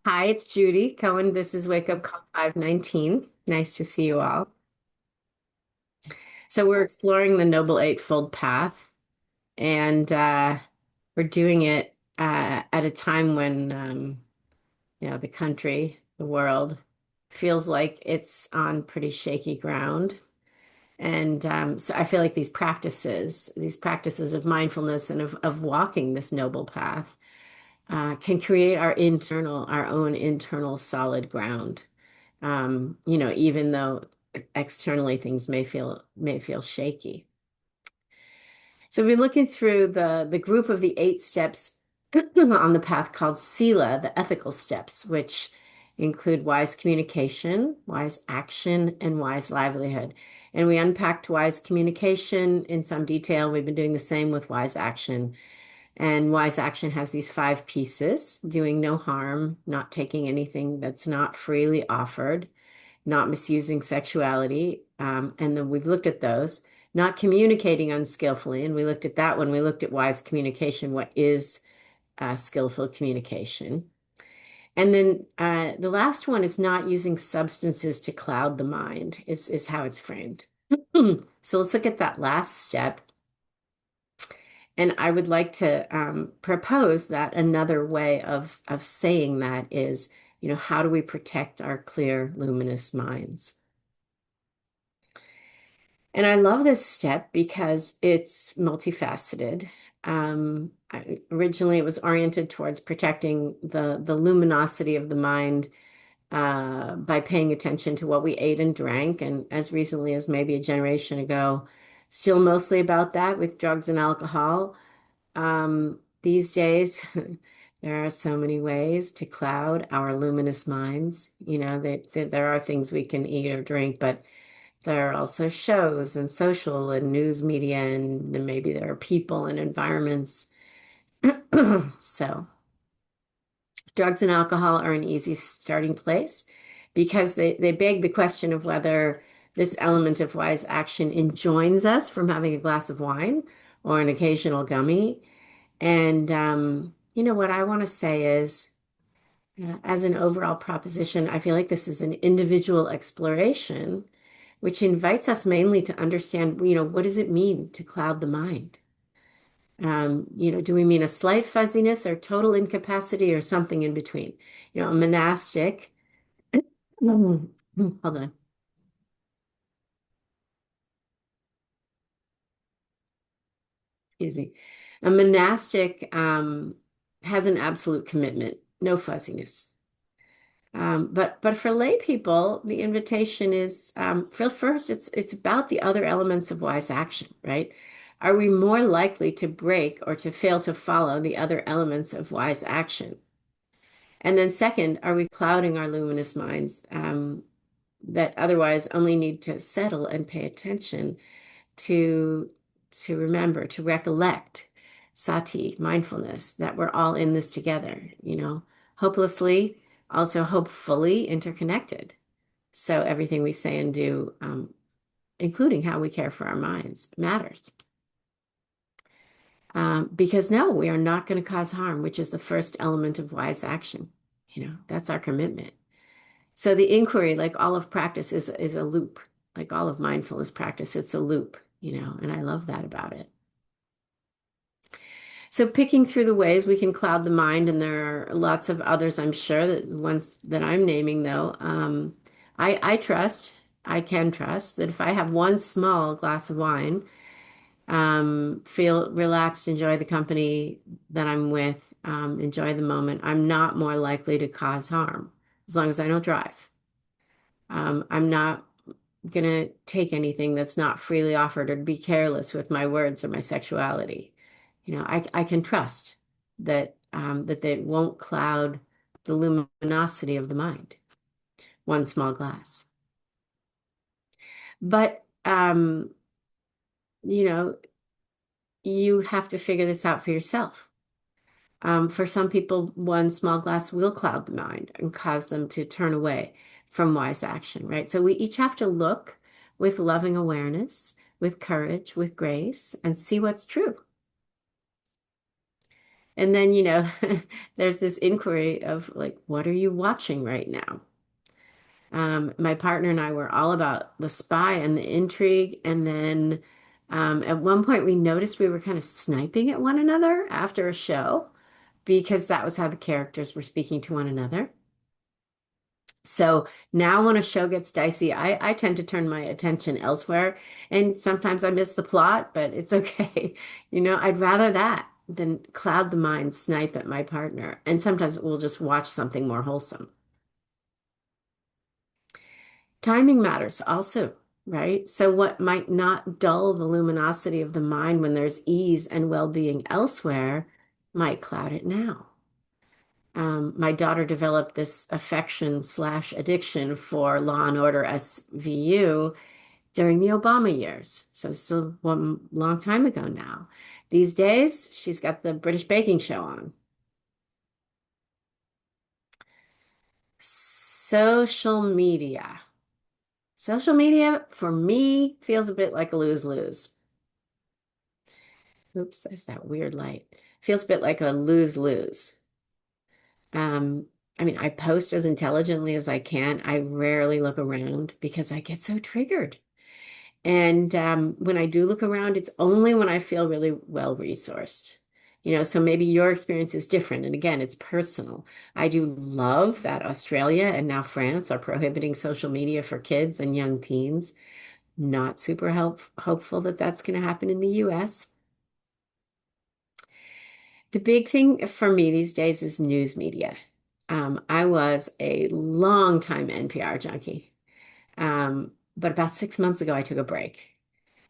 Hi, it's Judy Cohen. This is Wake Up Call 519. Nice to see you all. So we're exploring the Noble Eightfold Path, and we're doing it at a time when the country, the world, feels like it's on pretty shaky ground. And so I feel like these practices of mindfulness and of walking this noble path, can create our own internal solid ground. Even though externally things may feel shaky. So we're looking through the group of the 8 steps on the path called Sila, the ethical steps, which include wise communication, wise action, and wise livelihood. And we unpacked wise communication in some detail. We've been doing the same with wise action. And wise action has these 5 pieces: doing no harm, not taking anything that's not freely offered, not misusing sexuality. And then we've looked at those, not communicating unskillfully. And we looked at that one. We looked at wise communication. What is skillful communication? And then the last one is not using substances to cloud the mind, is how it's framed. So let's look at that last step. And I would like to propose that another way of saying that is, how do we protect our clear, luminous minds? And I love this step because it's multifaceted. Originally, it was oriented towards protecting the luminosity of the mind by paying attention to what we ate and drank. And as recently as maybe a generation ago, still mostly about that with drugs and alcohol. These days, there are so many ways to cloud our luminous minds. That there are things we can eat or drink, but there are also shows and social and news media, and then maybe there are people and environments. So, drugs and alcohol are an easy starting place because they beg the question of whether this element of wise action enjoins us from having a glass of wine or an occasional gummy. And, what I want to say is, as an overall proposition, I feel like this is an individual exploration, which invites us mainly to understand, what does it mean to cloud the mind? Do we mean a slight fuzziness or total incapacity or something in between? A monastic, hold on, excuse me. A monastic has an absolute commitment, no fuzziness. But for lay people, the invitation is for first, it's about the other elements of wise action, right? Are we more likely to break or to fail to follow the other elements of wise action? And then second, are we clouding our luminous minds that otherwise only need to settle and pay attention to remember, to recollect sati, mindfulness, that we're all in this together, hopelessly, also hopefully interconnected. So everything we say and do, including how we care for our minds, matters. Because no, we are not going to cause harm, which is the first element of wise action. That's our commitment. So the inquiry, like all of practice, is a loop. Like all of mindfulness practice, it's a loop, and I love that about it. So picking through the ways we can cloud the mind, and there are lots of others, I'm sure, that ones that I'm naming though. I can trust that if I have one small glass of wine, feel relaxed, enjoy the company that I'm with, enjoy the moment, I'm not more likely to cause harm as long as I don't drive. I'm not gonna take anything that's not freely offered or be careless with my words or my sexuality. I can trust that they won't cloud the luminosity of the mind. One small glass. But you know, you have to figure this out for yourself. For some people, one small glass will cloud the mind and cause them to turn away from wise action, right? So we each have to look with loving awareness, with courage, with grace, and see what's true. And then, there's this inquiry of like, what are you watching right now? My partner and I were all about the spy and the intrigue. And then at one point, we noticed we were kind of sniping at one another after a show because that was how the characters were speaking to one another. So now when a show gets dicey, I tend to turn my attention elsewhere. And sometimes I miss the plot, but it's okay. I'd rather that than cloud the mind, snipe at my partner. And sometimes we'll just watch something more wholesome. Timing matters also, right? So what might not dull the luminosity of the mind when there's ease and well-being elsewhere might cloud it now. My daughter developed this affection slash addiction for Law and Order SVU during the Obama years. So it's a one long time ago now. These days, she's got the British Baking Show on. Social media. Social media, for me, feels a bit like a lose-lose. Oops, there's that weird light. Feels a bit like a lose-lose. Um, I mean, I post as intelligently as I can. I rarely look around because I get so triggered. And when I do look around, it's only when I feel really well resourced. So maybe your experience is different. And again, it's personal. I do love that Australia and now France are prohibiting social media for kids and young teens. Not super hopeful that that's going to happen in the US. The big thing for me these days is news media. I was a long time NPR junkie. But about 6 months ago, I took a break.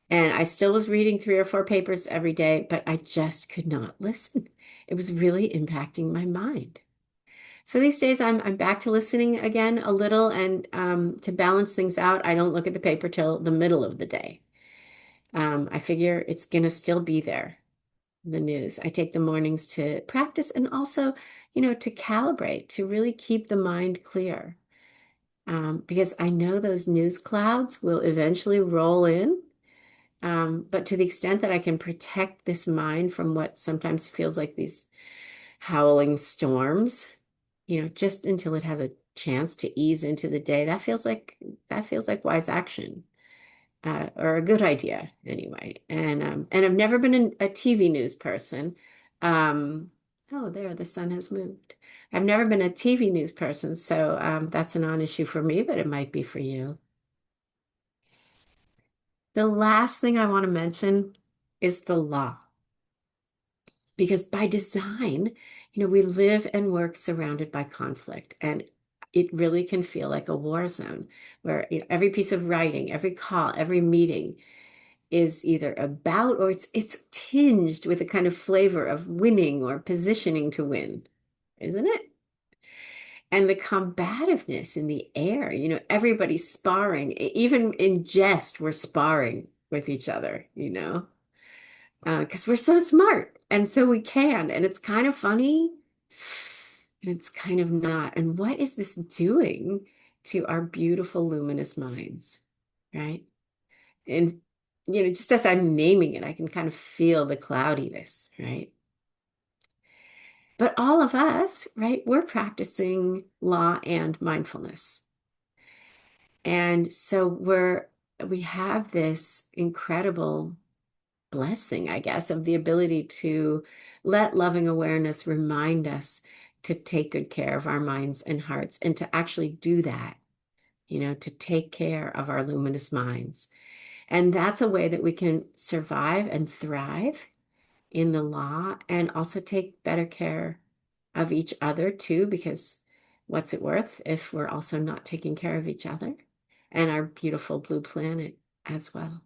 And I still was reading three or four papers every day, but I just could not listen. It was really impacting my mind. So these days I'm back to listening again a little, and to balance things out, I don't look at the paper till the middle of the day. I figure it's gonna still be there, the news. I take the mornings to practice and also, to calibrate, to really keep the mind clear. Because I know those news clouds will eventually roll in. But to the extent that I can protect this mind from what sometimes feels like these howling storms, just until it has a chance to ease into the day, that feels like wise action, or a good idea anyway. And I've never been a TV news person. Oh, there, the sun has moved. I've never been a TV news person, so that's a non-issue for me, but it might be for you. The last thing I want to mention is the law. Because by design, we live and work surrounded by conflict, and it really can feel like a war zone where every piece of writing, every call, every meeting is either about or it's tinged with a kind of flavor of winning or positioning to win, isn't it? And the combativeness in the air, everybody's sparring, even in jest, we're sparring with each other. Because we're so smart and so we can. And it's kind of funny and it's kind of not. And what is this doing to our beautiful, luminous minds? Right. And, just as I'm naming it, I can kind of feel the cloudiness. Right. But all of us, right, we're practicing law and mindfulness. And so we have this incredible blessing, I guess, of the ability to let loving awareness remind us to take good care of our minds and hearts and to actually do that, to take care of our luminous minds. And that's a way that we can survive and thrive in the law and also take better care of each other too, because what's it worth if we're also not taking care of each other and our beautiful blue planet as well?